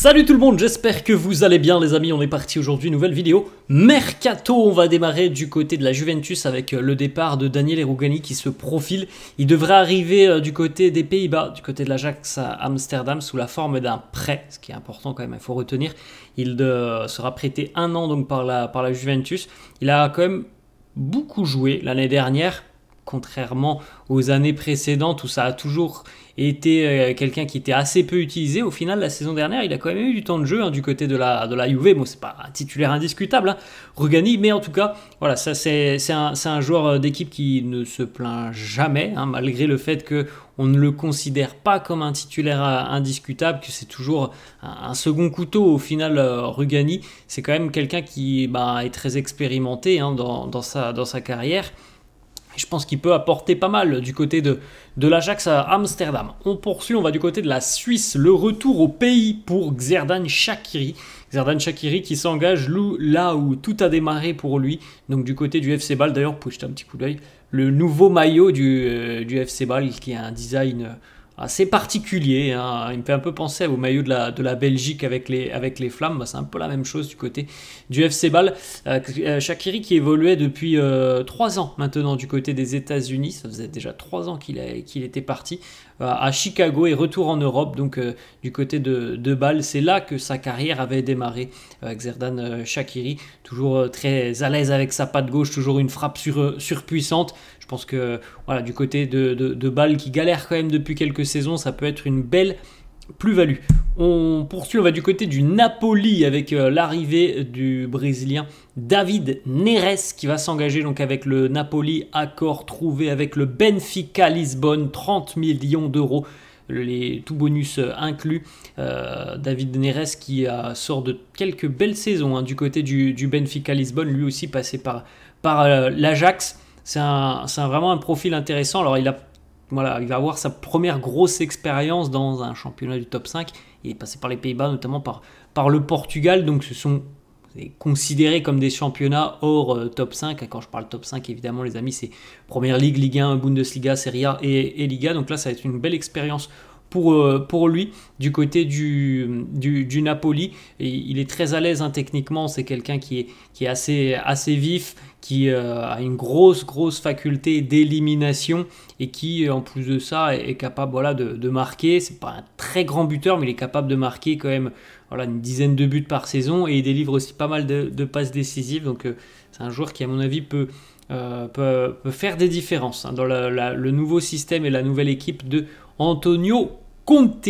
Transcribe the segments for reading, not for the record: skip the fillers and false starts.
Salut tout le monde, j'espère que vous allez bien les amis, on est parti aujourd'hui, nouvelle vidéo Mercato. On va démarrer du côté de la Juventus avec le départ de Daniele Rugani qui se profile. Il devrait arriver du côté des Pays-Bas, du côté de l'Ajax à Amsterdam sous la forme d'un prêt, ce qui est important quand même, il faut retenir. Il sera prêté 1 an donc par la Juventus. Il a quand même beaucoup joué l'année dernière, contrairement aux années précédentes où ça a toujours été quelqu'un qui était assez peu utilisé. Au final, la saison dernière, il a quand même eu du temps de jeu du côté de la Juve. Bon, c'est pas un titulaire indiscutable, Rugani, mais en tout cas, voilà, ça c'est un joueur d'équipe qui ne se plaint jamais, malgré le fait qu'on ne le considère pas comme un titulaire indiscutable, que c'est toujours un second couteau. Au final, Rugani, c'est quand même quelqu'un qui est très expérimenté dans sa carrière. Je pense qu'il peut apporter pas mal du côté de l'Ajax à Amsterdam. On poursuit, on va du côté de la Suisse. Le retour au pays pour Xherdan Shaqiri. Xherdan Shaqiri qui s'engage là où tout a démarré pour lui. Donc du côté du FC Bâle. D'ailleurs, vous pouvez jeter un petit coup d'œil. Le nouveau maillot du FC Bâle qui a un design assez particulier, Il me fait un peu penser au maillot de la Belgique avec les flammes. C'est un peu la même chose du côté du FC Bâle. Shaqiri qui évoluait depuis 3 ans maintenant du côté des États-Unis. Ça faisait déjà 3 ans qu'il était parti à Chicago et retour en Europe, donc du côté de Bâle. C'est là que sa carrière avait démarré. Xherdan Shaqiri, toujours très à l'aise avec sa patte gauche, toujours une frappe surpuissante. Je pense que voilà, du côté de Bâle qui galère quand même depuis quelques saisons, ça peut être une belle plus-value. On poursuit, on va du côté du Napoli avec l'arrivée du Brésilien David Neres qui va s'engager donc avec le Napoli, accord trouvé avec le Benfica Lisbonne, 30 millions d'euros. Tout bonus inclus. David Neres qui sort de quelques belles saisons du côté du Benfica Lisbonne, lui aussi passé par l'Ajax. C'est vraiment un profil intéressant. Alors il va avoir sa première grosse expérience dans un championnat du top 5. Il est passé par les Pays-Bas, notamment par le Portugal. Donc ce sont considérés comme des championnats hors top 5. Quand je parle top 5, évidemment les amis, c'est Première Ligue, Ligue 1, Bundesliga, Serie A et Liga. Donc là ça va être une belle expérience pour lui du côté du Napoli. Et il est très à l'aise techniquement. C'est quelqu'un qui est assez vif, qui a une grosse faculté d'élimination et qui en plus de ça est capable de marquer. C'est pas un très grand buteur, mais il est capable de marquer quand même une dizaine de buts par saison, et il délivre aussi pas mal de passes décisives. Donc c'est un joueur qui à mon avis peut faire des différences dans le nouveau système et la nouvelle équipe de Antonio Conte.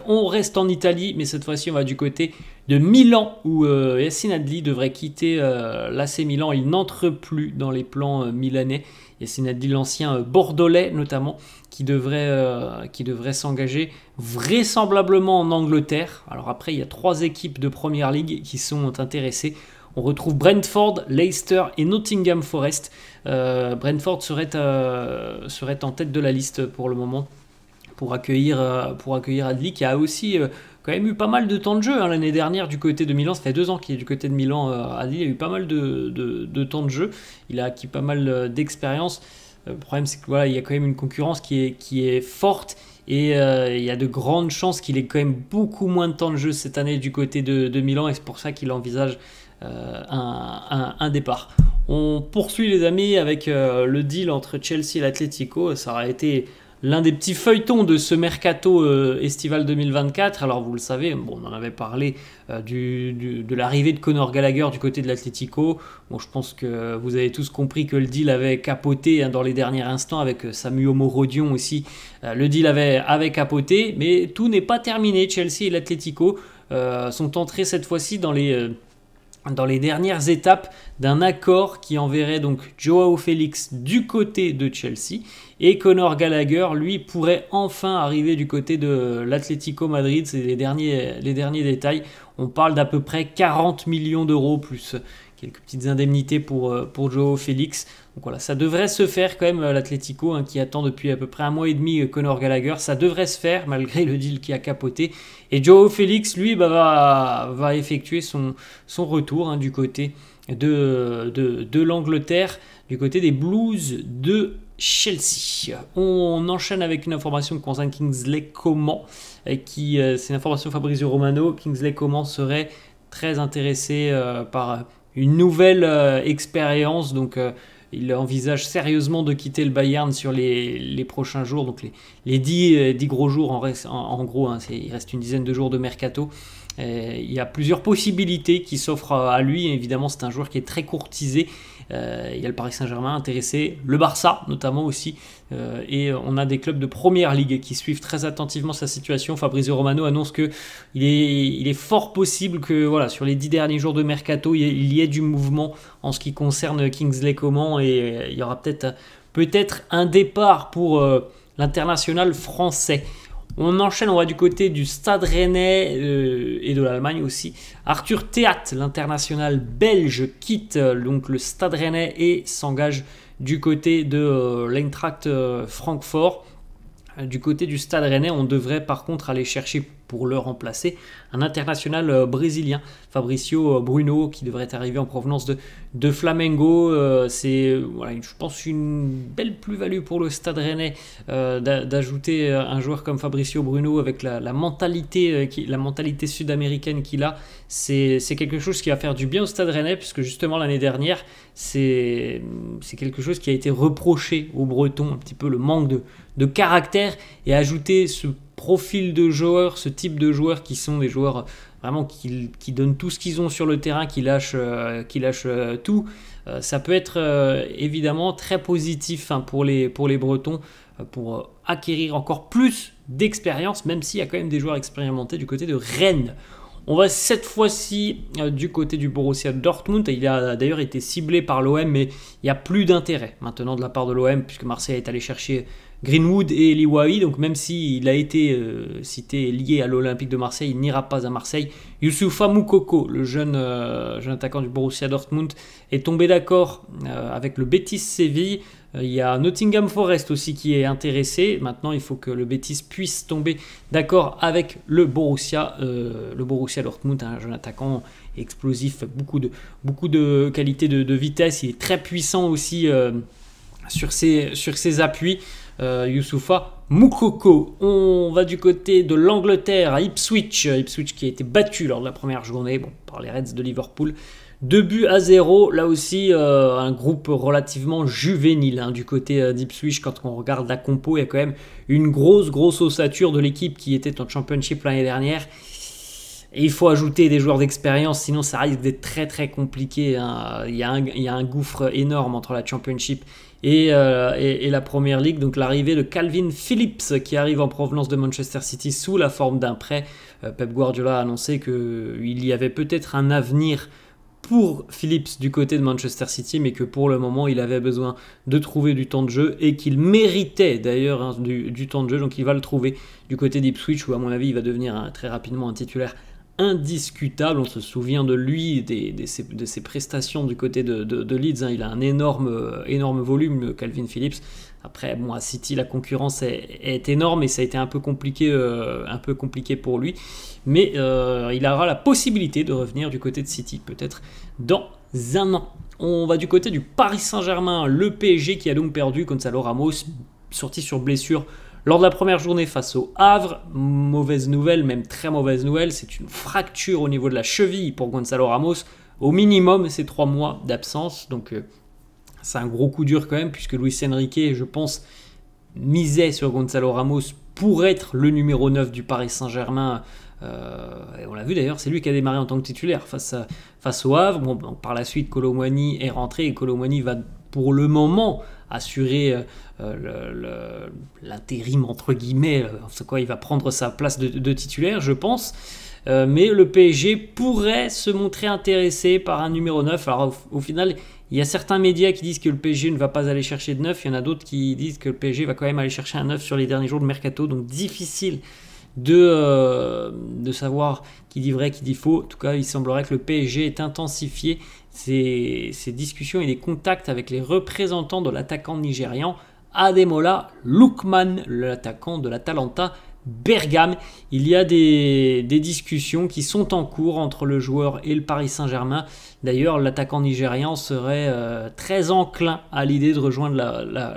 On reste en Italie, mais cette fois-ci on va du côté de Milan où Yacine Adli devrait quitter l'AC Milan. Il n'entre plus dans les plans milanais. Yacine Adli, l'ancien bordelais notamment, qui devrait s'engager vraisemblablement en Angleterre. Alors après, il y a 3 équipes de Première Ligue qui sont intéressées. On retrouve Brentford, Leicester et Nottingham Forest. Brentford serait en tête de la liste pour le moment pour accueillir Adli, qui a aussi quand même eu pas mal de temps de jeu l'année dernière du côté de Milan. Ça fait 2 ans qu'il est du côté de Milan. Adli a eu pas mal de temps de jeu. Il a acquis pas mal d'expérience. Le problème, c'est que il y a quand même une concurrence qui est forte. Et il y a de grandes chances qu'il ait quand même beaucoup moins de temps de jeu cette année du côté de Milan. Et c'est pour ça qu'il envisage un départ. On poursuit les amis avec le deal entre Chelsea et l'Atlético. Ça aura été l'un des petits feuilletons de ce mercato estival 2024. Alors vous le savez, on en avait parlé de l'arrivée de Conor Gallagher du côté de l'Atlético. Bon, je pense que vous avez tous compris que le deal avait capoté dans les derniers instants avec Samu Omorodion aussi. Le deal avait capoté, mais tout n'est pas terminé. Chelsea et l'Atlético sont entrés cette fois-ci dans les dernières étapes d'un accord qui enverrait donc Joao Félix du côté de Chelsea, et Conor Gallagher, lui, pourrait enfin arriver du côté de l'Atlético Madrid. C'est les derniers détails. On parle d'à peu près 40 millions d'euros plus quelques petites indemnités pour Joao Félix. Donc voilà, ça devrait se faire quand même, l'Atlético qui attend depuis à peu près 1 mois et demi Conor Gallagher. Ça devrait se faire malgré le deal qui a capoté. Et Joao Félix, lui, va effectuer son retour du côté de l'Angleterre, du côté des Blues de Chelsea. On enchaîne avec une information qui concerne Kingsley Coman, c'est une information Fabrizio Romano. Kingsley Coman serait très intéressé par une nouvelle expérience, donc il envisage sérieusement de quitter le Bayern sur les prochains jours, donc les 10 gros jours en gros, hein, il reste une dizaine de jours de mercato. Il y a plusieurs possibilités qui s'offrent à lui. Évidemment, c'est un joueur qui est très courtisé. Il y a le Paris Saint-Germain intéressé, le Barça notamment aussi, et on a des clubs de première ligue qui suivent très attentivement sa situation. Fabrizio Romano annonce qu'il est fort possible que voilà, sur les 10 derniers jours de mercato, il y ait du mouvement en ce qui concerne Kingsley Coman, et il y aura peut-être un départ pour l'international français. On enchaîne, on va du côté du Stade Rennais et de l'Allemagne aussi. Arthur Théat, l'international belge, quitte donc le Stade Rennais et s'engage du côté de l'Eintracht Francfort. Du côté du Stade Rennais, on devrait par contre aller chercher pour le remplacer un international brésilien, Fabricio Bruno, qui devrait arriver en provenance de Flamengo. C'est, voilà, je pense, une belle plus-value pour le Stade Rennais d'ajouter un joueur comme Fabricio Bruno avec la mentalité sud-américaine qu'il a. C'est quelque chose qui va faire du bien au Stade Rennais, puisque justement l'année dernière, c'est quelque chose qui a été reproché aux Bretons, un petit peu le manque de caractère, et ajouter ce profil de joueurs, ce type de joueurs qui sont des joueurs vraiment qui donnent tout ce qu'ils ont sur le terrain, qui lâchent tout, ça peut être évidemment très positif, hein, pour les Bretons, pour acquérir encore plus d'expérience, même s'il y a quand même des joueurs expérimentés du côté de Rennes. On va cette fois-ci du côté du Borussia Dortmund. Il a d'ailleurs été ciblé par l'OM, mais il n'y a plus d'intérêt maintenant de la part de l'OM, puisque Marseille est allé chercher Greenwood et Eli Wahi. Donc même s'il a été cité lié à l'Olympique de Marseille, il n'ira pas à Marseille. Youssoufa Moukoko, le jeune attaquant du Borussia Dortmund, est tombé d'accord avec le Betis Séville. Il y a Nottingham Forest aussi qui est intéressé. Maintenant, il faut que le Betis puisse tomber d'accord avec le Borussia Dortmund, un jeune attaquant explosif, beaucoup de qualité de vitesse. Il est très puissant aussi sur ses appuis. Youssoufa Moukoko. On va du côté de l'Angleterre à Ipswich qui a été battu lors de la première journée par les Reds de Liverpool. 2-0, là aussi un groupe relativement juvénile, hein, du côté d'Ipswich. Quand on regarde la compo, il y a quand même une grosse ossature de l'équipe qui était en Championship l'année dernière. Et il faut ajouter des joueurs d'expérience, sinon ça risque d'être très compliqué, hein. Il y a un gouffre énorme entre la Championship et la Premier League. Donc l'arrivée de Calvin Phillips, qui arrive en provenance de Manchester City sous la forme d'un prêt. Pep Guardiola a annoncé qu'il y avait peut-être un avenir pour Phillips du côté de Manchester City, mais que pour le moment il avait besoin de trouver du temps de jeu, et qu'il méritait d'ailleurs, hein, du temps de jeu. Donc il va le trouver du côté d'Ipswich, où à mon avis il va devenir très rapidement un titulaire indiscutable. On se souvient de lui, de ses prestations du côté de Leeds, hein. Il a un énorme volume, Calvin Phillips. Après, à City, la concurrence est énorme et ça a été un peu compliqué pour lui. Mais il aura la possibilité de revenir du côté de City, peut-être dans un an. On va du côté du Paris Saint-Germain, le PSG qui a donc perdu Gonzalo Ramos, sorti sur blessure lors de la première journée face au Havre. Mauvaise nouvelle, même très mauvaise nouvelle, c'est une fracture au niveau de la cheville pour Gonzalo Ramos. Au minimum, c'est 3 mois d'absence, donc c'est un gros coup dur quand même, puisque Luis Enrique, je pense, misait sur Gonzalo Ramos pour être le numéro 9 du Paris Saint-Germain. Et on l'a vu d'ailleurs, c'est lui qui a démarré en tant que titulaire face au Havre. Par la suite, Kolo Muani est rentré, et Kolo Muani va pour le moment assurer l'intérim entre guillemets. C'est quoi, il va prendre sa place de titulaire, je pense. Mais le PSG pourrait se montrer intéressé par un numéro 9. Alors au final, il y a certains médias qui disent que le PSG ne va pas aller chercher de 9. Il y en a d'autres qui disent que le PSG va quand même aller chercher un 9 sur les derniers jours de mercato. Donc difficile de savoir qui dit vrai, qui dit faux. En tout cas, il semblerait que le PSG ait intensifié ses discussions et les contacts avec les représentants de l'attaquant nigérian Ademola Lookman, l'attaquant de l'Atalanta Bergame. Il y a des discussions qui sont en cours entre le joueur et le Paris Saint-Germain. D'ailleurs, l'attaquant nigérian serait très enclin à l'idée de rejoindre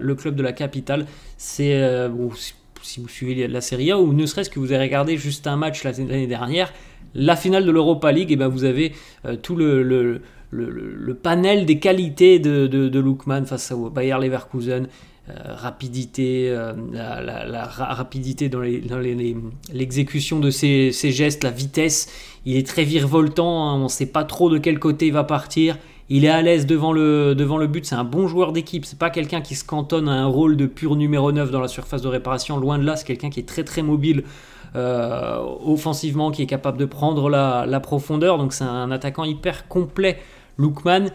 le club de la capitale. C'est bon, si vous suivez la Serie A, ou ne serait-ce que vous avez regardé juste un match l'année dernière, la finale de l'Europa League, et ben vous avez tout le panel des qualités de Lookman face au Bayer Leverkusen. Rapidité, la rapidité dans l'exécution de ses gestes, la vitesse. Il est très virevoltant, hein, on ne sait pas trop de quel côté il va partir. Il est à l'aise devant le but, c'est un bon joueur d'équipe. C'est pas quelqu'un qui se cantonne à un rôle de pur numéro 9 dans la surface de réparation, loin de là. C'est quelqu'un qui est très très mobile offensivement, qui est capable de prendre la profondeur. Donc c'est un attaquant hyper complet, Lookman.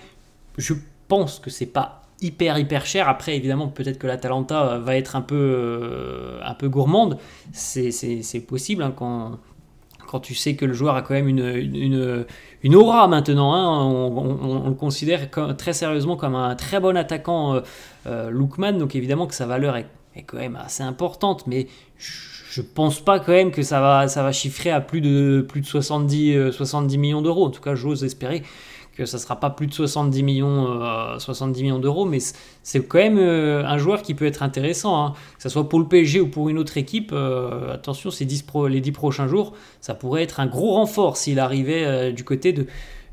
Je pense que c'est pas hyper cher. Après, évidemment, peut-être que l'Atalanta va être un peu gourmande. C'est possible, hein, quand tu sais que le joueur a quand même une aura maintenant. Hein. On le considère très sérieusement comme un très bon attaquant, Lookman. Donc évidemment que sa valeur est quand même assez importante, mais je pense pas quand même que ça va chiffrer à plus de 70 millions d'euros. En tout cas, j'ose espérer que ça ne sera pas plus de 70 millions d'euros, mais c'est quand même un joueur qui peut être intéressant, hein. Que ce soit pour le PSG ou pour une autre équipe. Attention, les 10 prochains jours, ça pourrait être un gros renfort s'il arrivait du côté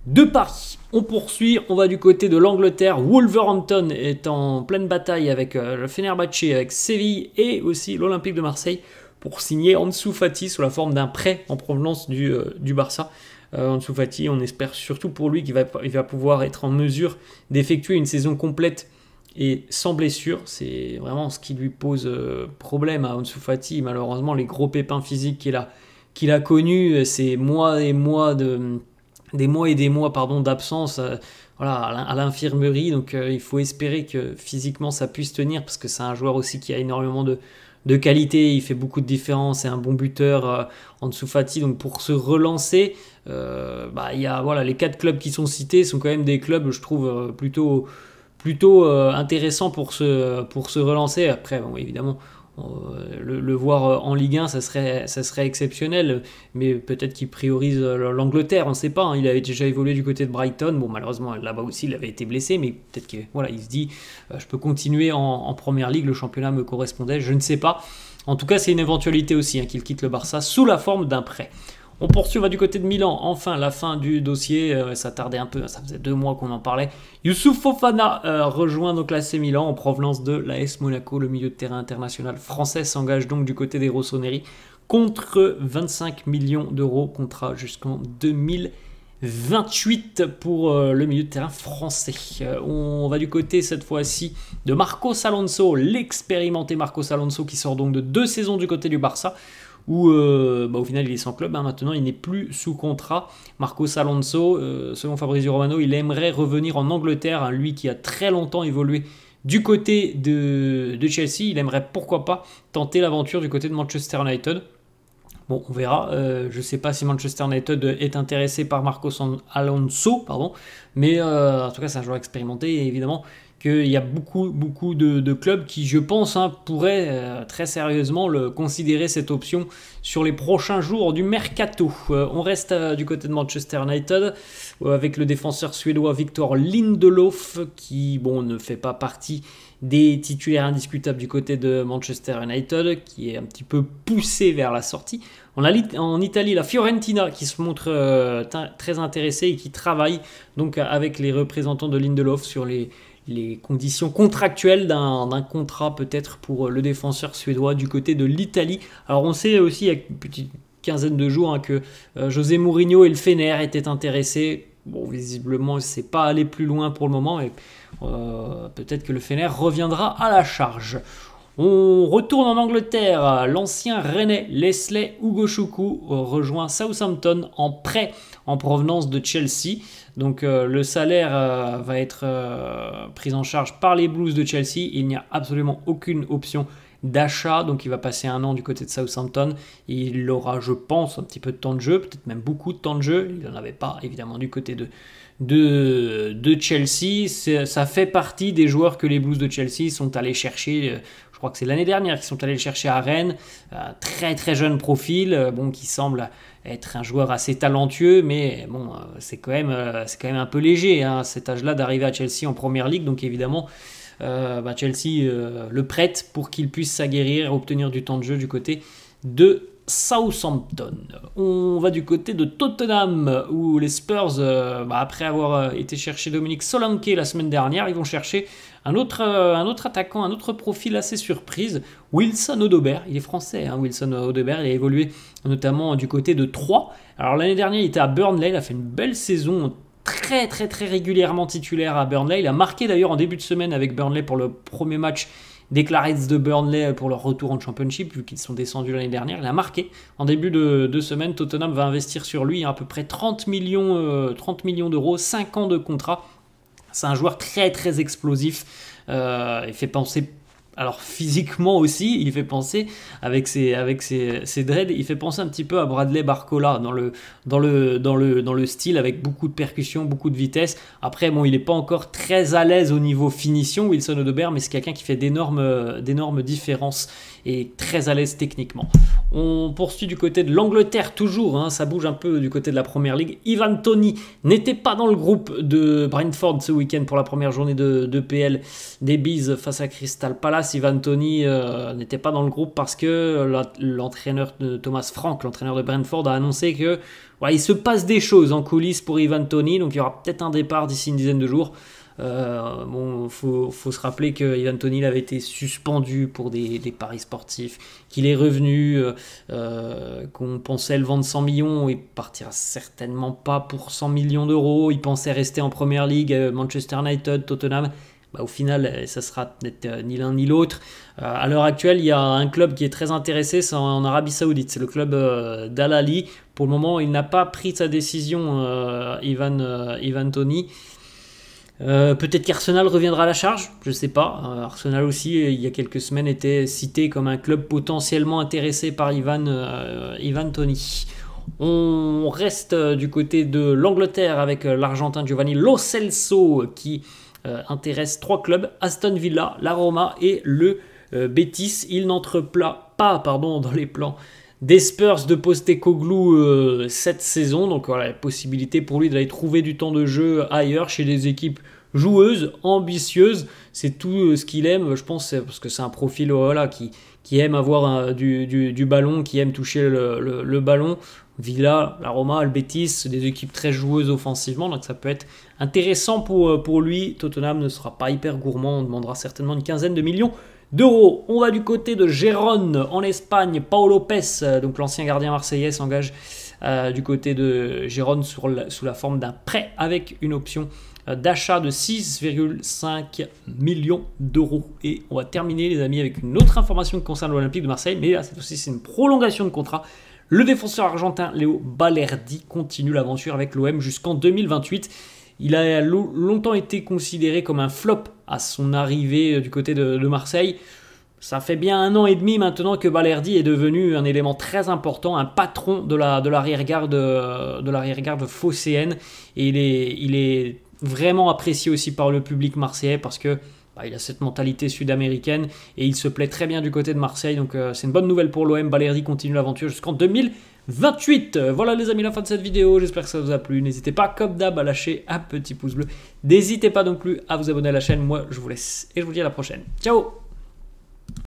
de Paris. On poursuit, on va du côté de l'Angleterre. Wolverhampton est en pleine bataille avec le Fenerbahçe, avec Séville et aussi l'Olympique de Marseille pour signer Ansu Fati sous la forme d'un prêt en provenance du Barça. Ansu Fati, on espère surtout pour lui qu'il va pouvoir être en mesure d'effectuer une saison complète et sans blessure. C'est vraiment ce qui lui pose problème à Ansu Fati. Malheureusement, les gros pépins physiques qu'il a connus, c'est des mois d'absence à l'infirmerie. Donc il faut espérer que physiquement ça puisse tenir, parce que c'est un joueur aussi qui a énormément de qualité, il fait beaucoup de différence, c'est un bon buteur, Ansu Fati. Donc pour se relancer, il y a les 4 clubs qui sont cités sont quand même des clubs, je trouve, plutôt intéressants pour se relancer. Après, bon, évidemment, le voir en Ligue 1, ça serait exceptionnel, mais peut-être qu'il priorise l'Angleterre, on ne sait pas, hein. Il avait déjà évolué du côté de Brighton, bon, malheureusement là-bas aussi il avait été blessé, mais peut-être qu'il il se dit je peux continuer en Première Ligue, le championnat me correspondait, je ne sais pas. En tout cas, c'est une éventualité aussi, hein, qu'il quitte le Barça sous la forme d'un prêt. On poursuit, on va du côté de Milan. Enfin, la fin du dossier, ça tardait un peu, ça faisait 2 mois qu'on en parlait. Youssouf Fofana rejoint donc l'AC Milan en provenance de l'AS Monaco. Le milieu de terrain international français s'engage donc du côté des Rossoneri contre 25 millions d'euros, contrat jusqu'en 2028 pour le milieu de terrain français. On va du côté cette fois-ci de Marcos Alonso, l'expérimenté Marcos Alonso qui sort donc de 2 saisons du côté du Barça, où au final il est sans club, hein. Maintenant il n'est plus sous contrat. Marcos Alonso, selon Fabrizio Romano, il aimerait revenir en Angleterre, hein, lui qui a très longtemps évolué du côté de Chelsea. Il aimerait pourquoi pas tenter l'aventure du côté de Manchester United. Bon, on verra. Je ne sais pas si Manchester United est intéressé par Marcos Alonso, mais en tout cas c'est un joueur expérimenté, et évidemment qu'il y a beaucoup de clubs qui, je pense, hein, pourraient très sérieusement considérer cette option sur les prochains jours du mercato. On reste du côté de Manchester United avec le défenseur suédois Victor Lindelof, qui ne fait pas partie des titulaires indiscutables du côté de Manchester United, qui est un petit peu poussé vers la sortie. On a en Italie la Fiorentina qui se montre très intéressée et qui travaille donc avec les représentants de Lindelof sur les conditions contractuelles d'un contrat peut-être pour le défenseur suédois du côté de l'Italie. Alors on sait aussi il y a une petite quinzaine de jours, hein, que José Mourinho et le Fener étaient intéressés. Bon, visiblement c'est pas allé plus loin pour le moment, et peut-être que le Fener reviendra à la charge. On retourne en Angleterre. L'ancien Rennais Leslie Ugochukwu rejoint Southampton en prêt en provenance de Chelsea. Donc le salaire va être pris en charge par les Blues de Chelsea. Il n'y a absolument aucune option d'achat. Donc il va passer 1 an du côté de Southampton. Il aura, je pense, un petit peu de temps de jeu, peut-être même beaucoup de temps de jeu. Il n'en avait pas évidemment du côté de Chelsea. Ça fait partie des joueurs que les Blues de Chelsea sont allés chercher. Je crois que c'est l'année dernière qu'ils sont allés le chercher à Rennes. Très très jeune profil, bon, qui semble être un joueur assez talentueux, mais bon, c'est quand même un peu léger, hein, à cet âge-là d'arriver à Chelsea en Première Ligue. Donc évidemment, Chelsea le prête pour qu'il puisse s'aguerrir, obtenir du temps de jeu du côté de Southampton. On va du côté de Tottenham où les Spurs, après avoir été chercher Dominique Solanke la semaine dernière, ils vont chercher un autre attaquant, un autre profil assez surprise, Wilson Odobert. Il est français, hein, Wilson Odobert. Il a évolué notamment du côté de Troyes. Alors l'année dernière, il était à Burnley, il a fait une belle saison, très très très régulièrement titulaire à Burnley. Il a marqué d'ailleurs en début de semaine avec Burnley pour le premier match des Clarets de Burnley pour leur retour en Championship, vu qu'ils sont descendus l'année dernière. Il a marqué en début de semaine. Tottenham va investir sur lui à peu près 30 millions d'euros, 5 ans de contrat. C'est un joueur très très explosif. Il fait penser... Alors physiquement aussi, il fait penser, avec ses dreads, il fait penser un petit peu à Bradley Barcola dans le style, avec beaucoup de percussions, beaucoup de vitesse. Après, bon, il n'est pas encore très à l'aise au niveau finition, Wilson Odobert, mais c'est quelqu'un qui fait d'énormes différences et très à l'aise techniquement. On poursuit du côté de l'Angleterre toujours, hein, ça bouge un peu du côté de la Première Ligue. Ivan Toney n'était pas dans le groupe de Brentford ce week-end pour la première journée de PL des Bees face à Crystal Palace. Ivan Toney n'était pas dans le groupe parce que l'entraîneur de Thomas Frank, l'entraîneur de Brentford, a annoncé que il se passe des choses en coulisses pour Ivan Toney, donc il y aura peut-être un départ d'ici une dizaine de jours. Faut se rappeler que Ivan Toney avait été suspendu pour des paris sportifs, qu'il est revenu, qu'on pensait le vendre 100 millions, il partira certainement pas pour 100 millions d'euros, il pensait rester en Première Ligue, Manchester United, Tottenham. Au final, ça sera peut-être ni l'un ni l'autre. À l'heure actuelle, il y a un club qui est très intéressé, c'est en Arabie Saoudite, c'est le club d'Al Ahly. Pour le moment, il n'a pas pris sa décision, Ivan Toney. Peut-être qu'Arsenal reviendra à la charge, je ne sais pas. Arsenal aussi, il y a quelques semaines, était cité comme un club potentiellement intéressé par Ivan Toney. On reste du côté de l'Angleterre avec l'Argentin Giovanni Lo Celso qui intéresse 3 clubs, Aston Villa, la Roma et le Betis. Il n'entre pas dans les plans des Spurs de Postecoglou cette saison, donc voilà, la possibilité pour lui d'aller trouver du temps de jeu ailleurs, chez des équipes joueuses, ambitieuses. C'est tout ce qu'il aime, je pense, parce que c'est un profil qui aime avoir du ballon, qui aime toucher le ballon. Villa, la Roma, le Betis, c'est des équipes très joueuses offensivement, donc ça peut être intéressant pour lui. Tottenham ne sera pas hyper gourmand, on demandera certainement une quinzaine de millions d'euros. On va du côté de Gérone en Espagne. Pau Lopez, donc l'ancien gardien marseillais, s'engage du côté de Gérone sous la forme d'un prêt avec une option d'achat de 6,5 millions d'euros. Et on va terminer, les amis, avec une autre information qui concerne l'Olympique de Marseille, mais là, cette fois-ci, c'est une prolongation de contrat. Le défenseur argentin Léo Balerdi continue l'aventure avec l'OM jusqu'en 2028. Il a longtemps été considéré comme un flop à son arrivée du côté de Marseille. Ça fait bien 1 an et demi maintenant que Balerdi est devenu un élément très important, un patron de l'arrière-garde phocéenne. Et il est vraiment apprécié aussi par le public marseillais parce que il a cette mentalité sud-américaine et il se plaît très bien du côté de Marseille. Donc c'est une bonne nouvelle pour l'OM. Balerdi continue l'aventure jusqu'en 2028. Voilà les amis, la fin de cette vidéo. J'espère que ça vous a plu. N'hésitez pas comme d'hab à lâcher un petit pouce bleu. N'hésitez pas non plus à vous abonner à la chaîne. Moi je vous laisse et je vous dis à la prochaine. Ciao!